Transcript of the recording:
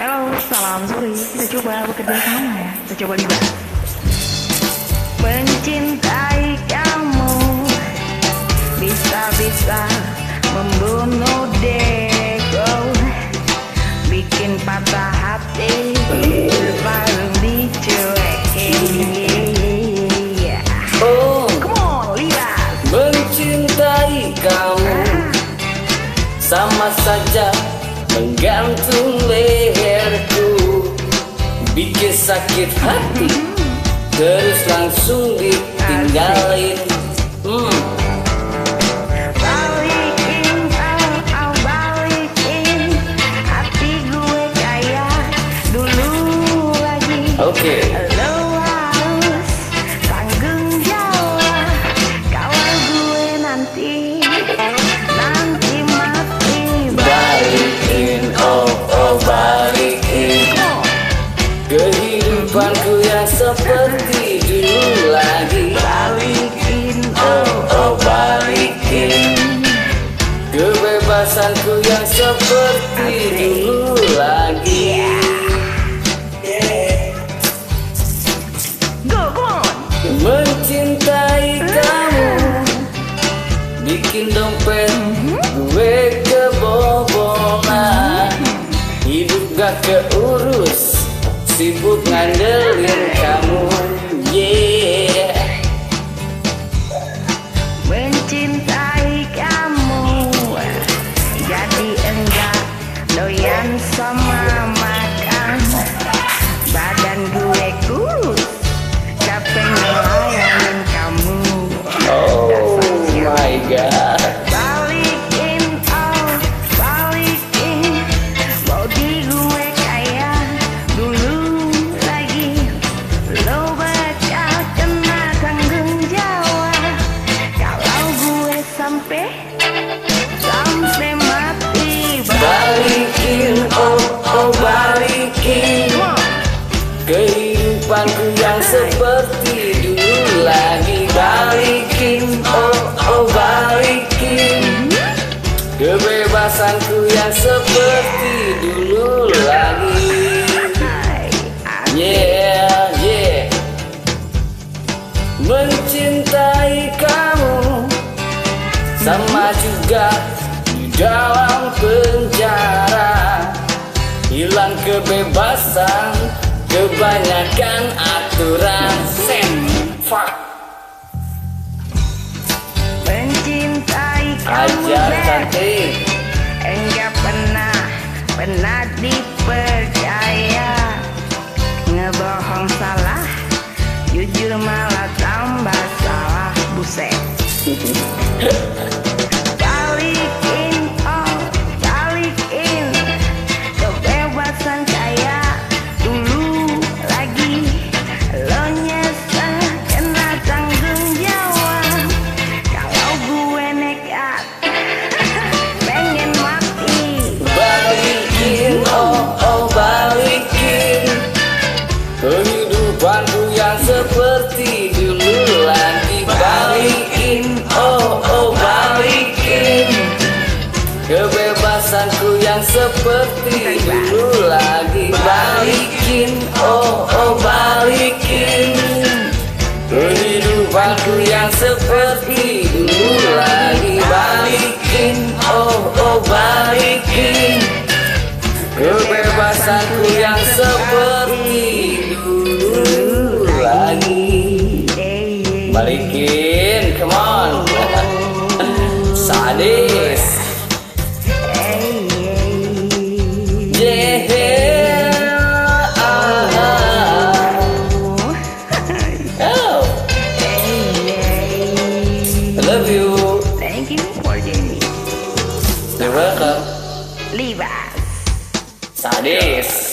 Halo, salam sore. Kita coba bekerja sama ya. Kita coba libat. Mencintai kamu bisa-bisa membunuh dego, bikin patah hati, baru dicuekin. Oh, Come on, libat. mencintai kamu sama saja menggantung leherku, bikin sakit hati, terus langsung ditinggalin. Balikin, balikin hati gue kayak dulu lagi. Oke. Lo harus tanggung jawab kalau gue nanti mati. Balikin, oh balikin kehidupanku yang seperti dulu lagi. Balikin, Oh balikin kebebasanku yang seperti dulu lagi. go, come on. Mencintai kamu bikin dompet gue kebobolan, hidup gak keurus, sibuk ngandelin kamu. Yeah. Mencintai kamu jadi enggak doyan sama makan, badan gue kurus, capek ngelayanin kamu. Oh my god. Balikin, balikin body gue kayak dulu lagi. Lo bakal kena tanggung jawab kalau gue sampai mati. Balikin, oh balikin kehidupanku yang seperti dulu lagi. Balikin, oh balikin kebebasanku yang seperti dulu lagi. Yeah, yeah. Mencintai kamu sama juga di dalam penjara, hilang kebebasan, kebanyakan aturan. Fuck. Mencintai kamu Ajar Beb, cantik. enggak pernah dipercaya. Ngebohong salah, jujur malah tambah salah. Buset. Balikin, balikin kebebasan kayak dulu lagi. Lo nyesel kena tanggung jawab kalau gue nekat pengen mati. Balikin, oh balikin kehidupanku yang seperti dulu lagi. Balikin, oh balikin kebebasanku yang seperti dulu lagi. Balikin, oh balikin kehidupanku yang seperti dulu lagi. Balikin, oh balikin kebebasanku yang seperti dulu lagi. Balikin, come on. Sadis. Yeah. Oh, I love you. Thank you for joining me. You're welcome. Leave us. Sadis.